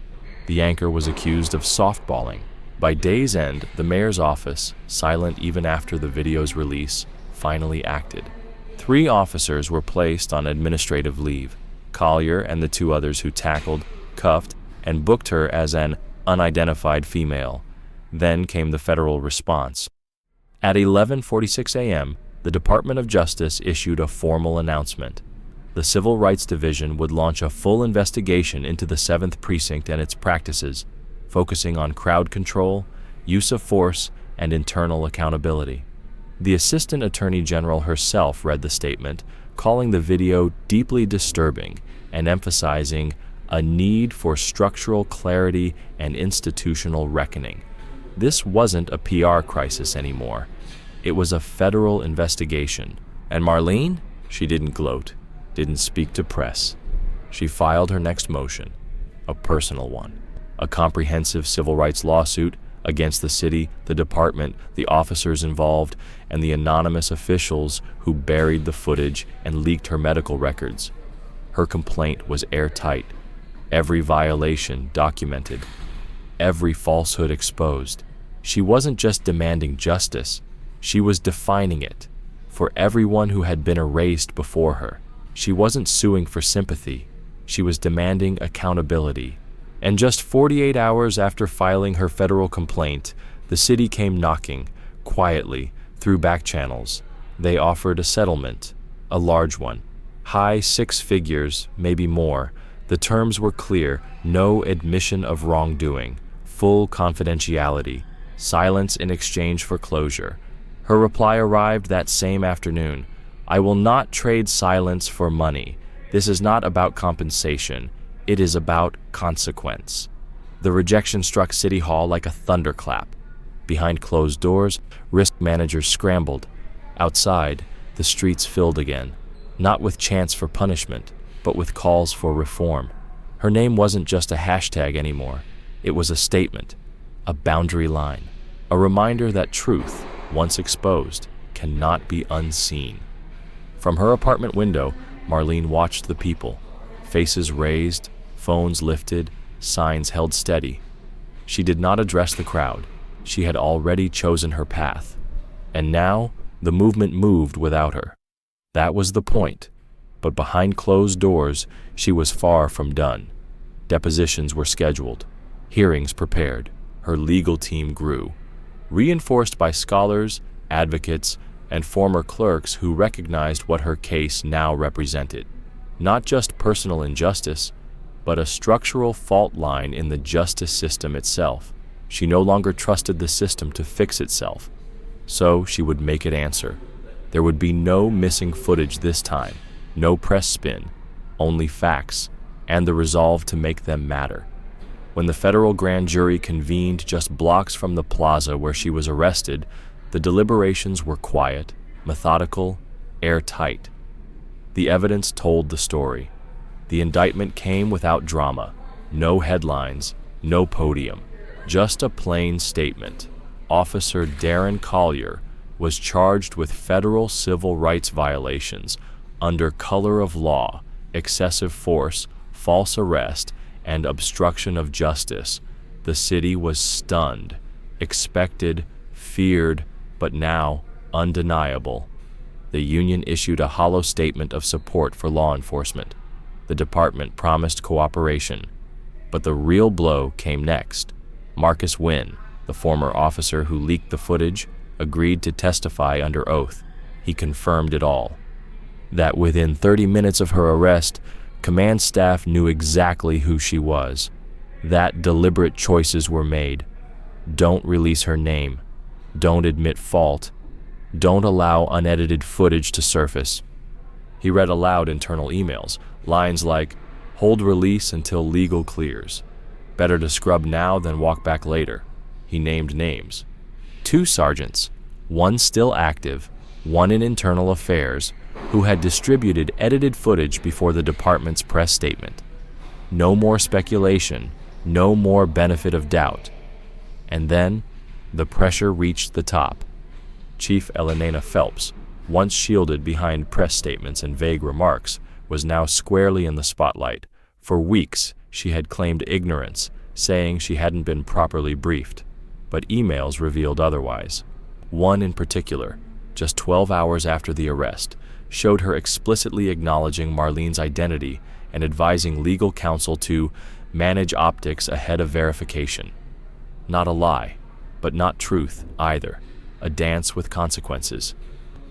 The anchor was accused of softballing. By day's end, the mayor's office, silent even after the video's release, finally acted. 3 officers were placed on administrative leave, Collier and the 2 others who tackled, cuffed, and booked her as an unidentified female. Then came the federal response. At 11:46 a.m., the Department of Justice issued a formal announcement. The Civil Rights Division would launch a full investigation into the 7th Precinct and its practices, focusing on crowd control, use of force, and internal accountability. The Assistant Attorney General herself read the statement, calling the video deeply disturbing and emphasizing a need for structural clarity and institutional reckoning. This wasn't a PR crisis anymore. It was a federal investigation. And Marlene? She didn't gloat, didn't speak to press. She filed her next motion, a personal one, a comprehensive civil rights lawsuit against the city, the department, the officers involved, and the anonymous officials who buried the footage and leaked her medical records. Her complaint was airtight, every violation documented, every falsehood exposed. She wasn't just demanding justice, she was defining it for everyone who had been erased before her. She wasn't suing for sympathy, she was demanding accountability. And just 48 hours after filing her federal complaint, the city came knocking, quietly, through back channels. They offered a settlement, a large one. High 6 figures, maybe more. The terms were clear: no admission of wrongdoing, full confidentiality, silence in exchange for closure. Her reply arrived that same afternoon. I will not trade silence for money. This is not about compensation. It is about consequence. The rejection struck City Hall like a thunderclap. Behind closed doors, risk managers scrambled. Outside, the streets filled again, not with chants for punishment, but with calls for reform. Her name wasn't just a hashtag anymore. It was a statement, a boundary line, a reminder that truth, once exposed, cannot be unseen. From her apartment window, Marlene watched the people, faces raised, phones lifted, signs held steady. She did not address the crowd. She had already chosen her path. And now, the movement moved without her. That was the point. But behind closed doors, she was far from done. Depositions were scheduled, hearings prepared. Her legal team grew, reinforced by scholars, advocates, and former clerks who recognized what her case now represented. Not just personal injustice, but a structural fault line in the justice system itself. She no longer trusted the system to fix itself, so she would make it answer. There would be no missing footage this time, no press spin, only facts, and the resolve to make them matter. When the federal grand jury convened just blocks from the plaza where she was arrested, the deliberations were quiet, methodical, airtight. The evidence told the story. The indictment came without drama, no headlines, no podium, just a plain statement. Officer Darren Collier was charged with federal civil rights violations under color of law, excessive force, false arrest, and obstruction of justice. The city was stunned, expected, feared, but now undeniable. The union issued a hollow statement of support for law enforcement. The department promised cooperation. But the real blow came next. Marcus Wynn, the former officer who leaked the footage, agreed to testify under oath. He confirmed it all. That within 30 minutes of her arrest, command staff knew exactly who she was. That deliberate choices were made. Don't release her name. Don't admit fault. Don't allow unedited footage to surface. He read aloud internal emails, lines like, hold release until legal clears. Better to scrub now than walk back later. He named names. 2 sergeants, one still active, one in internal affairs, who had distributed edited footage before the department's press statement. No more speculation, no more benefit of doubt. And then, the pressure reached the top. Chief Elenena Phelps, once shielded behind press statements and vague remarks, was now squarely in the spotlight. For weeks, she had claimed ignorance, saying she hadn't been properly briefed. But emails revealed otherwise. One in particular, just 12 hours after the arrest, showed her explicitly acknowledging Marlene's identity and advising legal counsel to manage optics ahead of verification. Not a lie, but not truth either. A dance with consequences.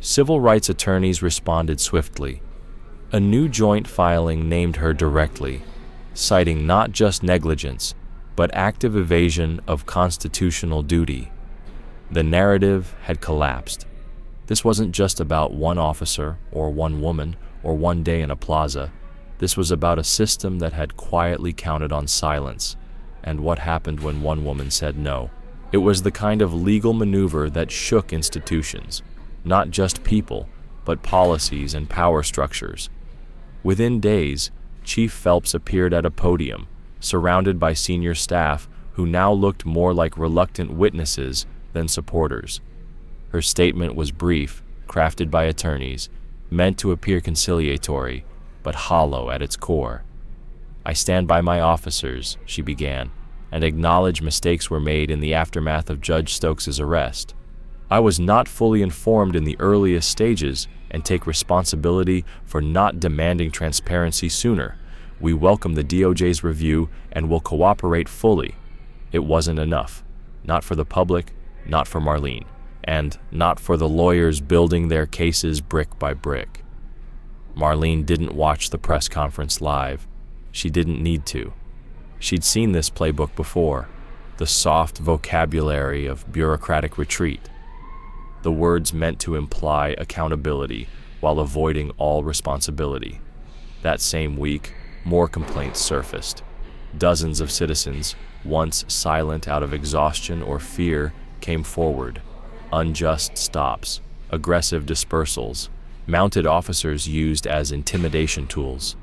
Civil rights attorneys responded swiftly. A new joint filing named her directly, citing not just negligence, but active evasion of constitutional duty. The narrative had collapsed. This wasn't just about one officer or one woman or one day in a plaza. This was about a system that had quietly counted on silence and what happened when one woman said no. It was the kind of legal maneuver that shook institutions, not just people, but policies and power structures. Within days, Chief Phelps appeared at a podium, surrounded by senior staff who now looked more like reluctant witnesses than supporters. Her statement was brief, crafted by attorneys, meant to appear conciliatory, but hollow at its core. "I stand by my officers," she began, "and acknowledge mistakes were made in the aftermath of Judge Stokes's arrest. I was not fully informed in the earliest stages and take responsibility for not demanding transparency sooner. We welcome the DOJ's review and will cooperate fully. It wasn't enough. Not for the public, not for Marlene, and not for the lawyers building their cases brick by brick." Marlene didn't watch the press conference live. She didn't need to. She'd seen this playbook before, the soft vocabulary of bureaucratic retreat. The words meant to imply accountability while avoiding all responsibility. That same week, more complaints surfaced. Dozens of citizens, once silent out of exhaustion or fear, came forward. Unjust stops, aggressive dispersals, mounted officers used as intimidation tools.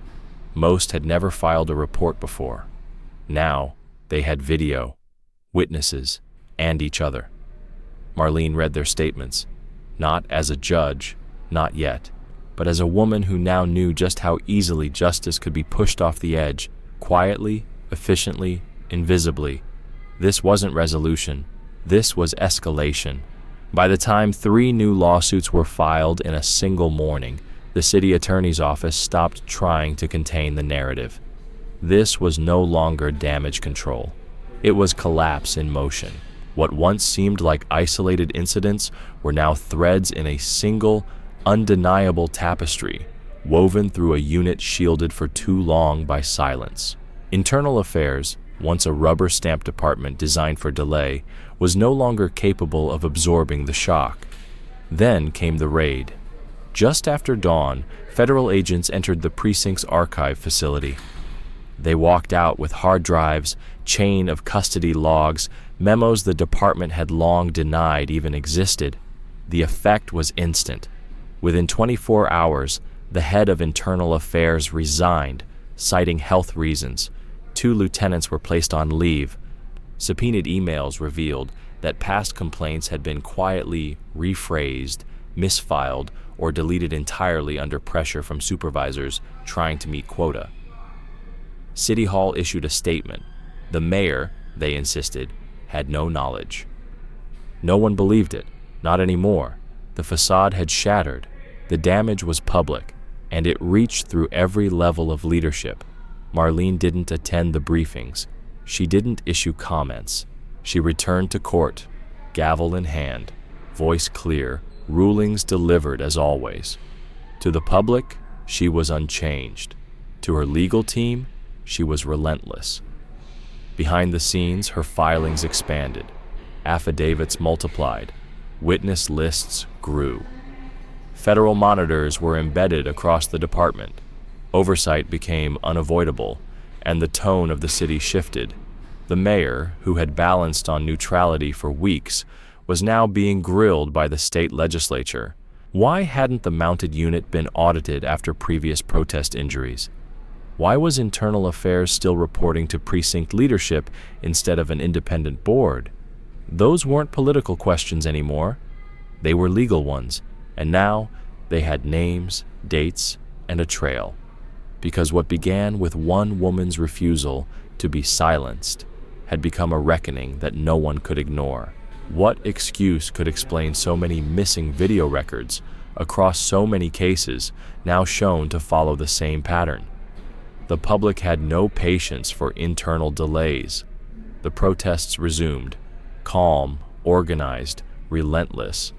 Most had never filed a report before. Now, they had video, witnesses, and each other. Marlene read their statements, not as a judge, not yet, but as a woman who now knew just how easily justice could be pushed off the edge, quietly, efficiently, invisibly. This wasn't resolution. This was escalation. By the time 3 new lawsuits were filed in a single morning, the city attorney's office stopped trying to contain the narrative. This was no longer damage control. It was collapse in motion. What once seemed like isolated incidents were now threads in a single, undeniable tapestry, woven through a unit shielded for too long by silence. Internal Affairs, once a rubber-stamped department designed for delay, was no longer capable of absorbing the shock. Then came the raid. Just after dawn, federal agents entered the precinct's archive facility. They walked out with hard drives, chain of custody logs, memos the department had long denied even existed. The effect was instant. Within 24 hours, the head of Internal Affairs resigned, citing health reasons. 2 lieutenants were placed on leave. Subpoenaed emails revealed that past complaints had been quietly rephrased, misfiled, or deleted entirely under pressure from supervisors trying to meet quota. City Hall issued a statement. The mayor, they insisted, had no knowledge. No one believed it, not anymore. The facade had shattered. The damage was public, and it reached through every level of leadership. Marlene didn't attend the briefings. She didn't issue comments. She returned to court, gavel in hand, voice clear, rulings delivered as always. To the public, she was unchanged. To her legal team, she was relentless. Behind the scenes, her filings expanded. Affidavits multiplied. Witness lists grew. Federal monitors were embedded across the department. Oversight became unavoidable, and the tone of the city shifted. The mayor, who had balanced on neutrality for weeks, was now being grilled by the state legislature. Why hadn't the mounted unit been audited after previous protest injuries? Why was Internal Affairs still reporting to precinct leadership instead of an independent board? Those weren't political questions anymore. They were legal ones, and now they had names, dates, and a trail. Because what began with one woman's refusal to be silenced had become a reckoning that no one could ignore. What excuse could explain so many missing video records across so many cases now shown to follow the same pattern? The public had no patience for internal delays. The protests resumed, calm, organized, relentless.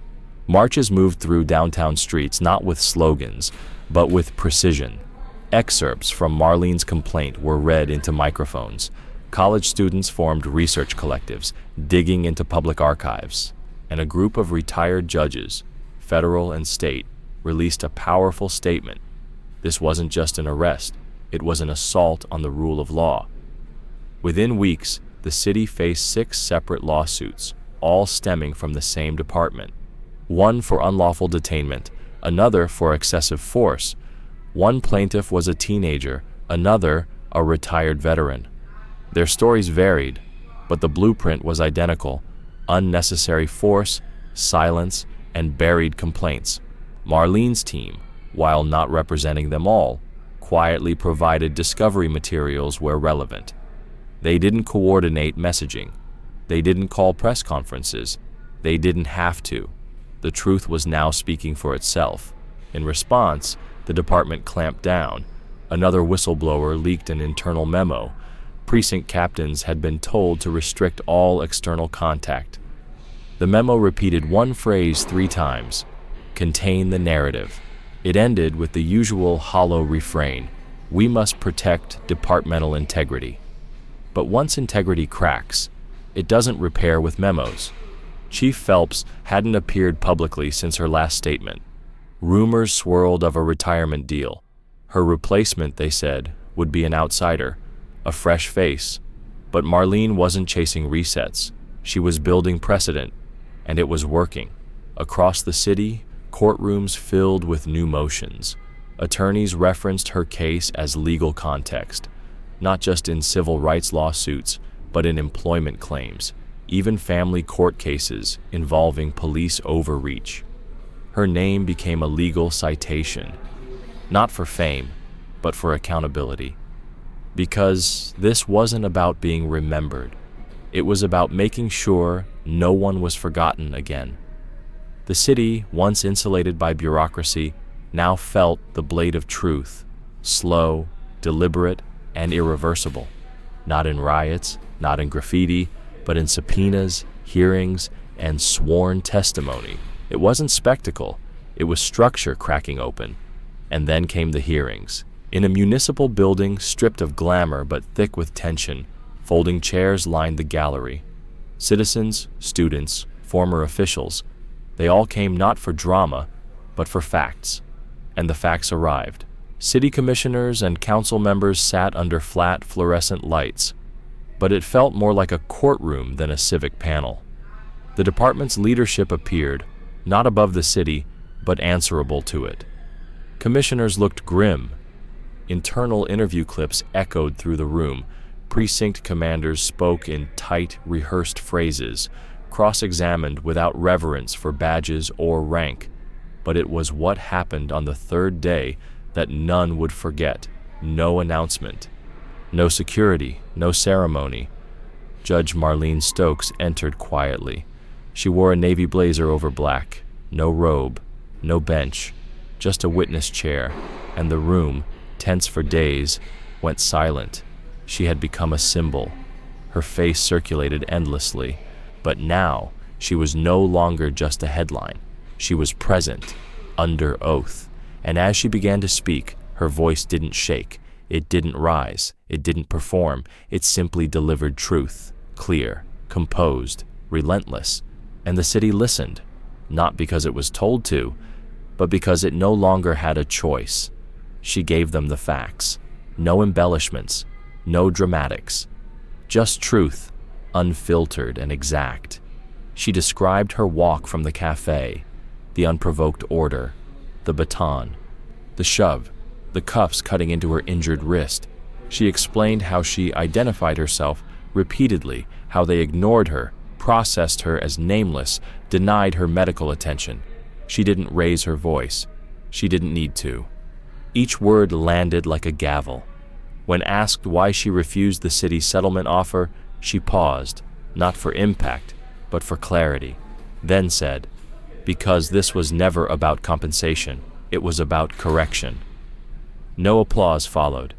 Marches moved through downtown streets not with slogans, but with precision. Excerpts from Marlene's complaint were read into microphones. College students formed research collectives, digging into public archives, and a group of retired judges, federal and state, released a powerful statement. This wasn't just an arrest, it was an assault on the rule of law. Within weeks, the city faced 6 separate lawsuits, all stemming from the same department. One for unlawful detainment, another for excessive force. One plaintiff was a teenager, another a retired veteran. Their stories varied, but the blueprint was identical: unnecessary force, silence, and buried complaints. Marlene's team, while not representing them all, quietly provided discovery materials where relevant. They didn't coordinate messaging. They didn't call press conferences. They didn't have to. The truth was now speaking for itself. In response, the department clamped down. Another whistleblower leaked an internal memo. Precinct captains had been told to restrict all external contact. The memo repeated one phrase 3 times: contain the narrative. It ended with the usual hollow refrain: we must protect departmental integrity. But once integrity cracks, it doesn't repair with memos. Chief Phelps hadn't appeared publicly since her last statement. Rumors swirled of a retirement deal. Her replacement, they said, would be an outsider, a fresh face. But Marlene wasn't chasing resets. She was building precedent, and it was working. Across the city, courtrooms filled with new motions. Attorneys referenced her case as legal context, not just in civil rights lawsuits, but in employment claims, even family court cases involving police overreach. Her name became a legal citation, not for fame, but for accountability. Because this wasn't about being remembered. It was about making sure no one was forgotten again. The city, once insulated by bureaucracy, now felt the blade of truth, slow, deliberate, and irreversible. Not in riots, not in graffiti, but in subpoenas, hearings, and sworn testimony. It wasn't spectacle, it was structure cracking open. And then came the hearings. In a municipal building stripped of glamour but thick with tension, folding chairs lined the gallery. Citizens, students, former officials, they all came not for drama, but for facts. And the facts arrived. City commissioners and council members sat under flat fluorescent lights, but it felt more like a courtroom than a civic panel. The department's leadership appeared, not above the city, but answerable to it. Commissioners looked grim. Internal interview clips echoed through the room. Precinct commanders spoke in tight, rehearsed phrases, cross-examined without reverence for badges or rank. But it was what happened on the 3rd day that none would forget. No announcement, no security, no ceremony. Judge Marlene Stokes entered quietly. She wore a navy blazer over black, no robe, no bench, just a witness chair, and the room, tense for days, went silent. She had become a symbol. Her face circulated endlessly, but now she was no longer just a headline. She was present, under oath, and as she began to speak, her voice didn't shake, it didn't rise, it didn't perform, it simply delivered truth, clear, composed, relentless, and the city listened, not because it was told to, but because it no longer had a choice. She gave them the facts, no embellishments, no dramatics, just truth, unfiltered and exact. She described her walk from the cafe, the unprovoked order, the baton, the shove, the cuffs cutting into her injured wrist. She explained how she identified herself repeatedly, how they ignored her, processed her as nameless, denied her medical attention. She didn't raise her voice. She didn't need to. Each word landed like a gavel. When asked why she refused the city's settlement offer, she paused, not for impact, but for clarity, then said, because this was never about compensation, it was about correction. No applause followed,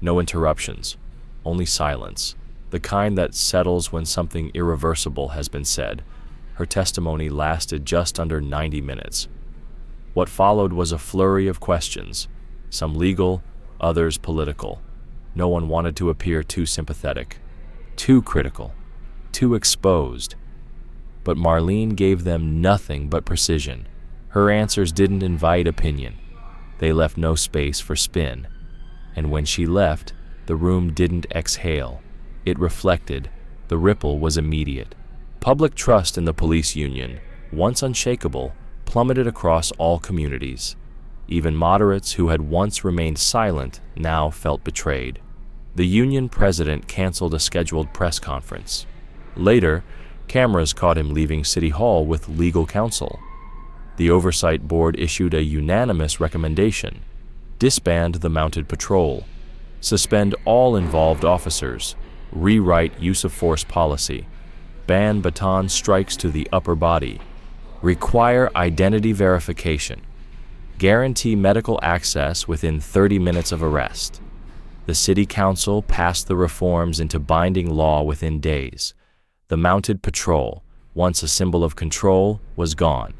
no interruptions, only silence, the kind that settles when something irreversible has been said. Her testimony lasted just under 90 minutes. What followed was a flurry of questions, some legal, others political. No one wanted to appear too sympathetic. too critical, too exposed. But Marlene gave them nothing but precision. Her answers didn't invite opinion. They left no space for spin. And when she left, the room didn't exhale. It reflected. The ripple was immediate. Public trust in the police union, once unshakable, plummeted across all communities. Even moderates who had once remained silent now felt betrayed. The union president canceled a scheduled press conference. Later, cameras caught him leaving City Hall with legal counsel. The oversight board issued a unanimous recommendation: disband the mounted patrol, suspend all involved officers, rewrite use of force policy, ban baton strikes to the upper body, require identity verification, guarantee medical access within 30 minutes of arrest. The city council passed the reforms into binding law within days. The mounted patrol, once a symbol of control, was gone,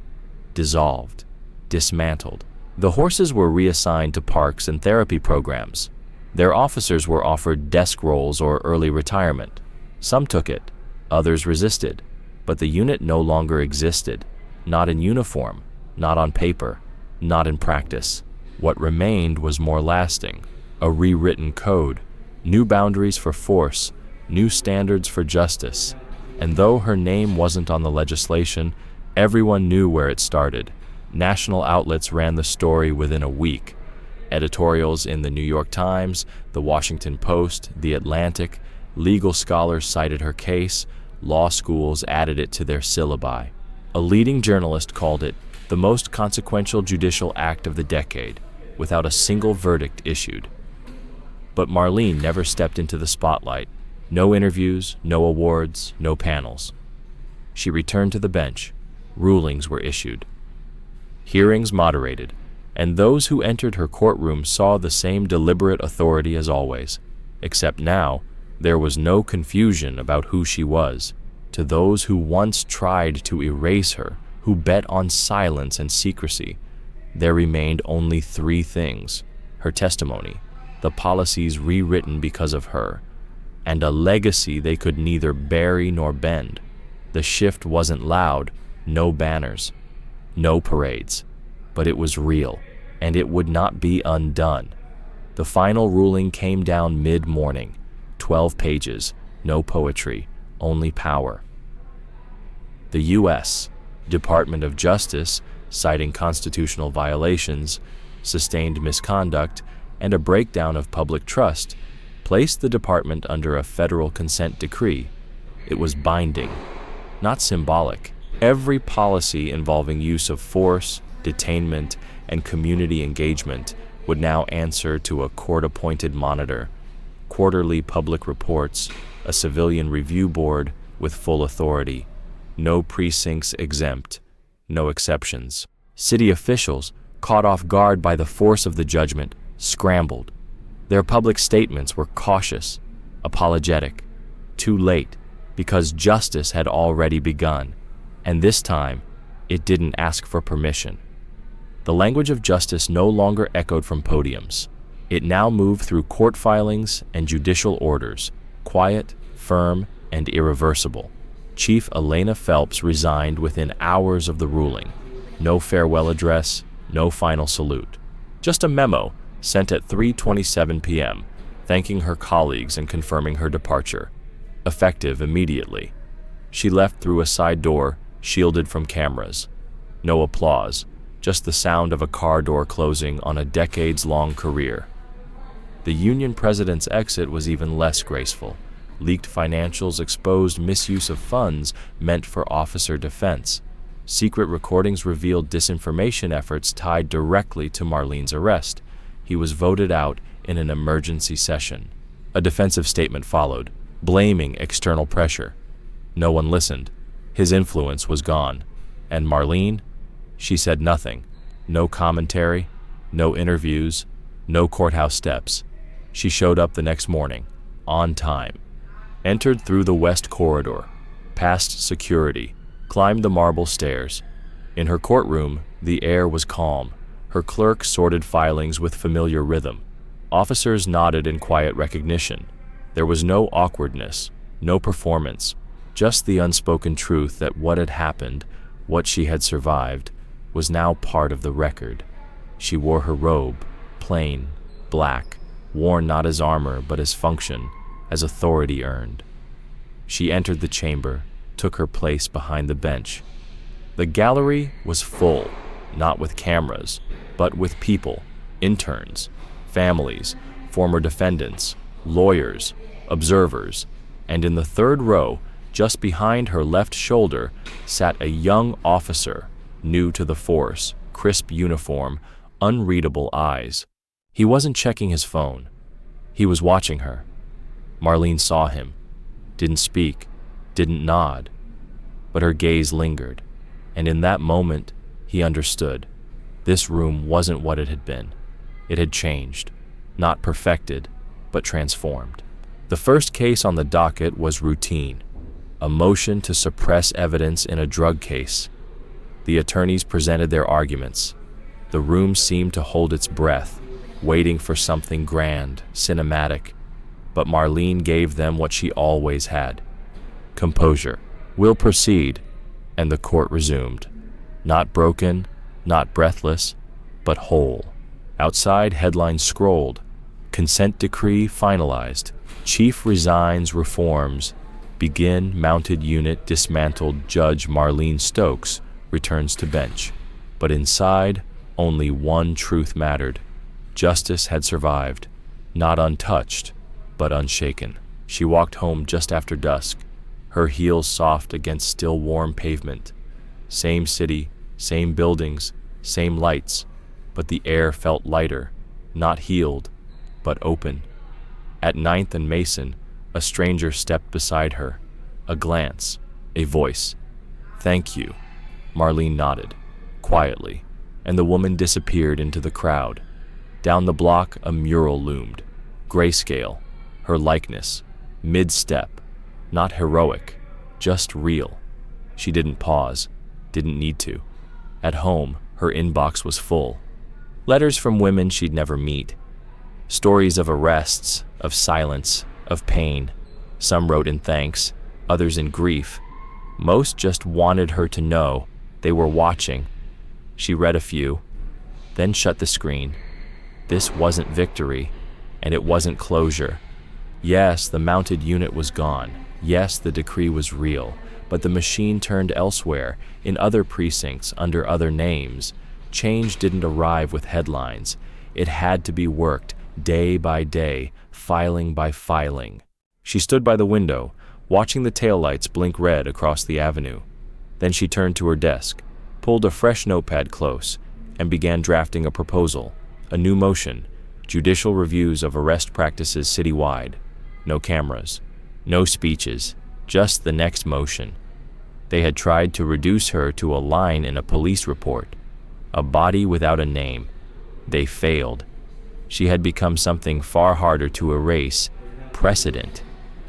dissolved, dismantled. The horses were reassigned to parks and therapy programs. Their officers were offered desk roles or early retirement. Some took it, others resisted, but the unit no longer existed, not in uniform, not on paper, not in practice. What remained was more lasting: a rewritten code, new boundaries for force, new standards for justice. And though her name wasn't on the legislation, everyone knew where it started. National outlets ran the story within a week. Editorials in the New York Times, the Washington Post, the Atlantic, legal scholars cited her case, law schools added it to their syllabi. A leading journalist called it the most consequential judicial act of the decade, without a single verdict issued. But Marlene never stepped into the spotlight. No interviews, no awards, no panels. She returned to the bench. Rulings were issued. Hearings moderated, and those who entered her courtroom saw the same deliberate authority as always, except now there was no confusion about who she was. To those who once tried to erase her, who bet on silence and secrecy, there remained only three things: her testimony, the policies rewritten because of her, and a legacy they could neither bury nor bend. The shift wasn't loud, no banners, no parades, but it was real, and it would not be undone. The final ruling came down mid-morning, 12 pages, no poetry, only power. The U.S. Department of Justice, citing constitutional violations, sustained misconduct, and a breakdown of public trust, placed the department under a federal consent decree. It was binding, not symbolic. Every policy involving use of force, detainment, and community engagement would now answer to a court-appointed monitor, quarterly public reports, a civilian review board with full authority, no precincts exempt, no exceptions. City officials, caught off guard by the force of the judgment, scrambled. Their public statements were cautious, apologetic, too late, because justice had already begun, and this time it didn't ask for permission. The language of justice no longer echoed from podiums. It now moved through court filings and judicial orders, quiet, firm, and irreversible. Chief Elena Phelps resigned within hours of the ruling. No farewell address, no final salute. Just a memo sent at 3:27 p.m., thanking her colleagues and confirming her departure. Effective immediately. She left through a side door, shielded from cameras. No applause, just the sound of a car door closing on a decades-long career. The union president's exit was even less graceful. Leaked financials exposed misuse of funds meant for officer defense. Secret recordings revealed disinformation efforts tied directly to Marlene's arrest. He was voted out in an emergency session. A defensive statement followed, blaming external pressure. No one listened. His influence was gone. And Marlene? She said nothing. No commentary, no interviews, no courthouse steps. She showed up the next morning, on time. Entered through the west corridor, past security, climbed the marble stairs. In her courtroom, the air was calm. Her clerk sorted filings with familiar rhythm. Officers nodded in quiet recognition. There was no awkwardness, No performance, just the unspoken truth that what had happened, what she had survived, was now part of the record. She wore her robe, plain, black, worn not as armor but as function, as authority earned. She entered the chamber, took her place behind the bench. The gallery was full, not with cameras, but with people, interns, families, former defendants, lawyers, observers, and in the third row, just behind her left shoulder, sat a young officer, new to the force, crisp uniform, unreadable eyes. He wasn't checking his phone. He was watching her. Marlene saw him, didn't speak, didn't nod, but her gaze lingered, and in that moment, he understood. This room wasn't what it had been. It had changed, not perfected, but transformed. The first case on the docket was routine, a motion to suppress evidence in a drug case. The attorneys presented their arguments. The room seemed to hold its breath, waiting for something grand, cinematic, but Marlene gave them what she always had: composure. "We'll proceed," and the court resumed. Not broken, not breathless, but whole. Outside, headlines scrolled. Consent decree finalized. Chief resigns reforms. Begin mounted unit dismantled. Judge Marlene Stokes returns to bench. But inside, only one truth mattered. Justice had survived, not untouched, but unshaken. She walked home just after dusk, her heels soft against still warm pavement. Same city, same buildings, same lights, but the air felt lighter, not healed, but open. At 9th and Mason, a stranger stepped beside her. A glance, a voice. "Thank you." Marlene nodded, quietly, and the woman disappeared into the crowd. Down the block, a mural loomed. Grayscale, her likeness, mid-step, not heroic, just real. She didn't pause, didn't need to. At home, her inbox was full. Letters from women she'd never meet. Stories of arrests, of silence, of pain. Some wrote in thanks, others in grief. Most just wanted her to know they were watching. She read a few, then shut the screen. This wasn't victory, and it wasn't closure. Yes, the mounted unit was gone. Yes, the decree was real, but the machine turned elsewhere, in other precincts, under other names. Change didn't arrive with headlines. It had to be worked, day by day, filing by filing. She stood by the window, watching the taillights blink red across the avenue. Then she turned to her desk, pulled a fresh notepad close, and began drafting a proposal, a new motion, judicial reviews of arrest practices citywide. No cameras, no speeches, just the next motion. They had tried to reduce her to a line in a police report, a body without a name. They failed. She had become something far harder to erase: precedent.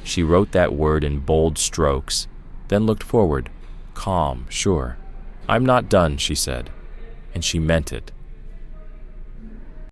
She wrote that word in bold strokes, then looked forward, calm, sure. "I'm not done," she said, and she meant it.